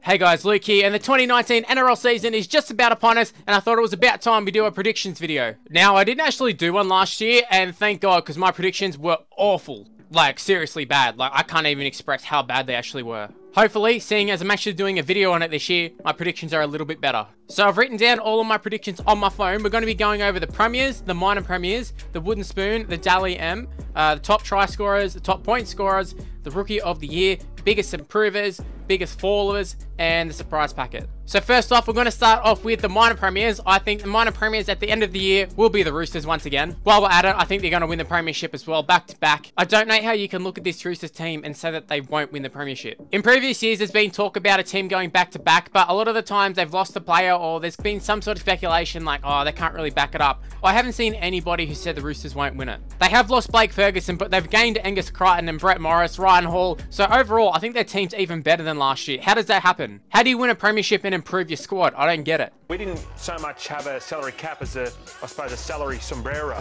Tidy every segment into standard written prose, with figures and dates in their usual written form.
Hey guys, Luke here, and the 2019 NRL season is just about upon us, and I thought it was about time we do a predictions video. Now, I didn't actually do one last year, and thank God, because my predictions were awful. Like, seriously bad. Like, I can't even express how bad they actually were. Hopefully, seeing as I'm actually doing a video on it this year, my predictions are a little bit better. So I've written down all of my predictions on my phone. We're going to be going over the premiers, the minor premiers, the wooden spoon, the Dally M, the top try scorers, the top point scorers, the rookie of the year, biggest improvers, biggest fallers, and the surprise packet. So first off, we're going to start off with the minor premiers. I think the minor premiers at the end of the year will be the Roosters once again. While we're at it, I think they're going to win the Premiership as well, back to back. I don't know how you can look at this Roosters team and say that they won't win the Premiership. In previous years, there's been talk about a team going back to back, but a lot of the times they've lost a player or there's been some sort of speculation like, oh, they can't really back it up. I haven't seen anybody who said the Roosters won't win it. They have lost Blake Ferguson, but they've gained Angus Crichton and Brett Morris, Ryan Hall. So overall, I think their team's even better than last year. How does that happen? How do you win a Premiership and improve your squad? I don't get it. We didn't so much have a salary cap as a, I suppose, a salary sombrero.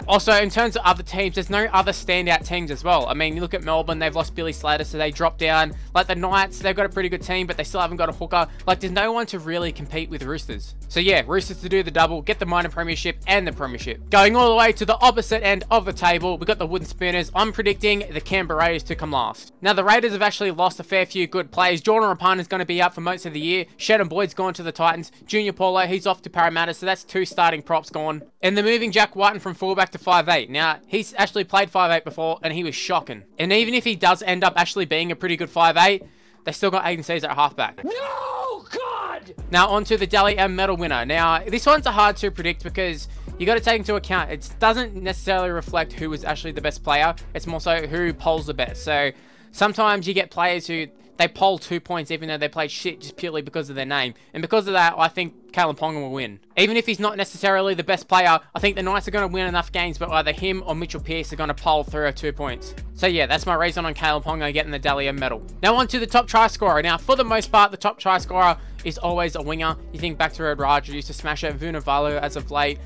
Also, in terms of other teams, there's no other standout teams as well. I mean, you look at Melbourne, they've lost Billy Slater, so they dropped down. Like the Knights, they've got a pretty good team, but they still haven't got a hooker. Like, there's no one to really compete with Roosters. So yeah, Roosters to do the double, get the minor premiership and the premiership. Going all the way to the opposite end of the table, we've got the Wooden Spooners. I'm predicting the Canberra Raiders to come last. Now, the Raiders have actually lost a fair few good players. Jordan Rapana is going to be out for most of the year. Shannon Boyd's gone to the Titans. Junior Paulo, he's off to Parramatta, so that's 2 starting props gone. And they're moving Jack Whiten from fullback to 5'8". Now, he's actually played 5'8 before, and he was shocking. And even if he does end up actually being a pretty good 5'8", they still got Aiden Caesar at halfback. No, God! Now, on to the Dally M medal winner. Now, this one's hard to predict because you got to take into account it doesn't necessarily reflect who was actually the best player. It's more so who polls the best. So, sometimes you get players who they poll 2 points even though they played shit just purely because of their name. And because of that, I think Kalyn Ponga will win. Even if he's not necessarily the best player, I think the Knights are going to win enough games, but either him or Mitchell Pearce are going to poll 3 or 2 points. So yeah, that's my reason on Kalyn Ponga getting the Dally M medal. Now on to the top try scorer. Now for the most part, the top try scorer is always a winger. You think back to Red Raj, used to smash it. Vunivalu as of late.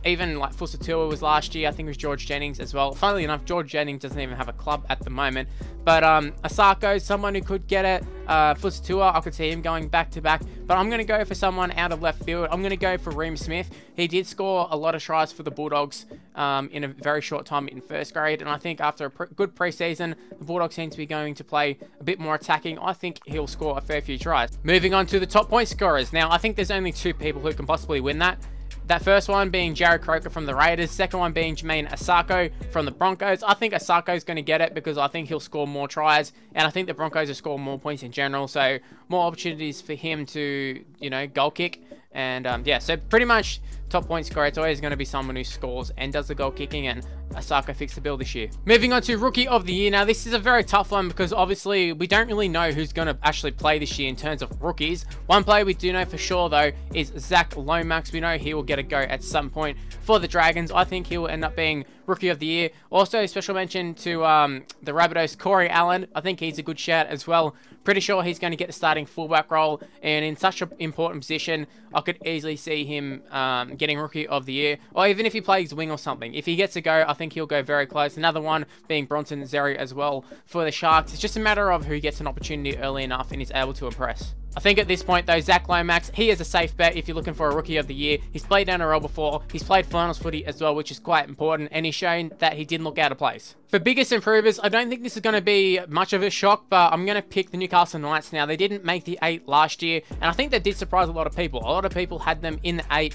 Even like Fusatua was last year. I think it was George Jennings as well. Funnily enough, George Jennings doesn't even have a club at the moment. But Asako, someone who could get it. Fusatua, I could see him going back to back. But I'm going to go for someone out of left field. I'm going to go for Reem Smith. He did score a lot of tries for the Bulldogs in a very short time in first grade. And I think after a good preseason, the Bulldogs seem to be going to play a bit more attacking. I think he'll score a fair few tries. Moving on to the top point scorers. Now, I think there's only 2 people who can possibly win that. That first one being Jared Croker from the Raiders. Second one being Jermaine Asako from the Broncos. I think Asako's going to get it because I think he'll score more tries. And I think the Broncos will score more points in general. So more opportunities for him to, you know, goal kick. And yeah, so pretty much top point scorer, it's always going to be someone who scores and does the goal kicking, and Asako fixed the bill this year. Moving on to Rookie of the Year. Now, this is a very tough one because obviously we don't really know who's going to actually play this year in terms of rookies. One player we do know for sure, though, is Zach Lomax. We know he will get a go at some point for the Dragons. I think he will end up being Rookie of the Year. Also, special mention to the Rabbitohs, Corey Allen. I think he's a good shout as well. Pretty sure he's going to get the starting fullback role, and in such an important position, I could easily see him getting Rookie of the Year, or even if he plays wing or something. If he gets a go, I think he'll go very close. Another one being Bronson Xerri as well for the Sharks. It's just a matter of who gets an opportunity early enough and is able to impress. I think at this point, though, Zach Lomax, he is a safe bet if you're looking for a Rookie of the Year. He's played NRL before. He's played finals footy as well, which is quite important, and he's shown that he didn't look out of place. For biggest improvers, I don't think this is going to be much of a shock, but I'm going to pick the Newcastle Knights now. They didn't make the 8 last year, and I think that did surprise a lot of people. A lot of people had them in the 8.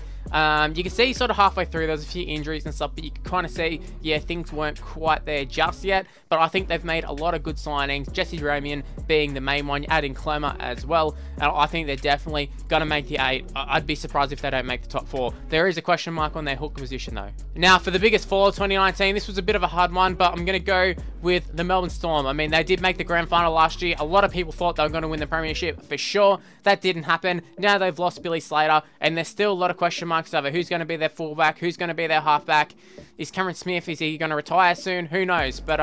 You can see sort of halfway through, there's a few injuries and stuff, but you can kind of see, yeah, things weren't quite there just yet, but I think they've made a lot of good signings. Jesse Ramian being the main one, adding Clemmer as well, and I think they're definitely going to make the 8. I'd be surprised if they don't make the top 4. There is a question mark on their hooker position, though. Now, for the biggest fall of 2019, this was a bit of a hard one, but I'm going to go with the Melbourne Storm. I mean, they did make the grand final last year. A lot of people thought they were going to win the Premiership for sure. That didn't happen. Now they've lost Billy Slater, and there's still a lot of question marks over who's going to be their fullback, who's going to be their halfback. Is Cameron Smith, is he going to retire soon? Who knows? But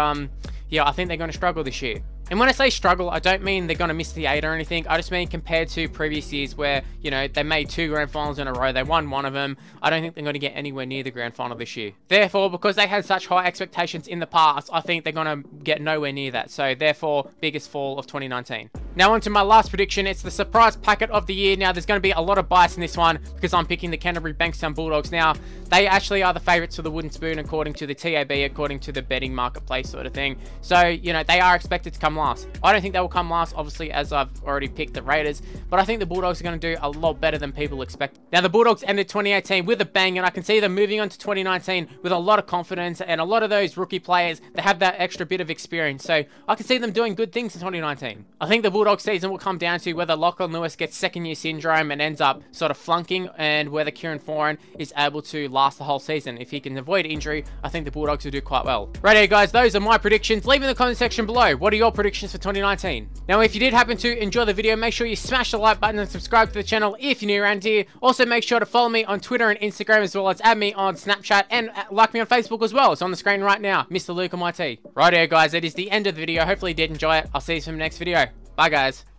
yeah, I think they're going to struggle this year. And when I say struggle, I don't mean they're going to miss the 8 or anything. I just mean compared to previous years where, you know, they made 2 grand finals in a row. They won one of them. I don't think they're going to get anywhere near the grand final this year. Therefore, because they had such high expectations in the past, I think they're going to get nowhere near that. So therefore, biggest fall of 2019. Now on to my last prediction. It's the surprise packet of the year. Now there's going to be a lot of bias in this one because I'm picking the Canterbury Bankstown Bulldogs. Now they actually are the favourites for the Wooden Spoon according to the TAB, according to the betting marketplace sort of thing. So, you know, they are expected to come last. I don't think they will come last, obviously, as I've already picked the Raiders, but I think the Bulldogs are going to do a lot better than people expect. Now the Bulldogs ended 2018 with a bang, and I can see them moving on to 2019 with a lot of confidence, and a lot of those rookie players that have that extra bit of experience. So I can see them doing good things in 2019. I think the Bulldogs season will come down to whether Lachlan Lewis gets second-year syndrome and ends up sort of flunking, and whether Kieran Foran is able to last the whole season. If he can avoid injury, I think the Bulldogs will do quite well. Righto guys, those are my predictions. Leave in the comment section below, what are your predictions for 2019? Now if you did happen to enjoy the video, make sure you smash the like button and subscribe to the channel if you're new around here. Also make sure to follow me on Twitter and Instagram, as well as add me on Snapchat and like me on Facebook as well. It's on the screen right now, MrLuke on my T. Righto guys, that is the end of the video. Hopefully you did enjoy it. I'll see you in the next video. Bye guys.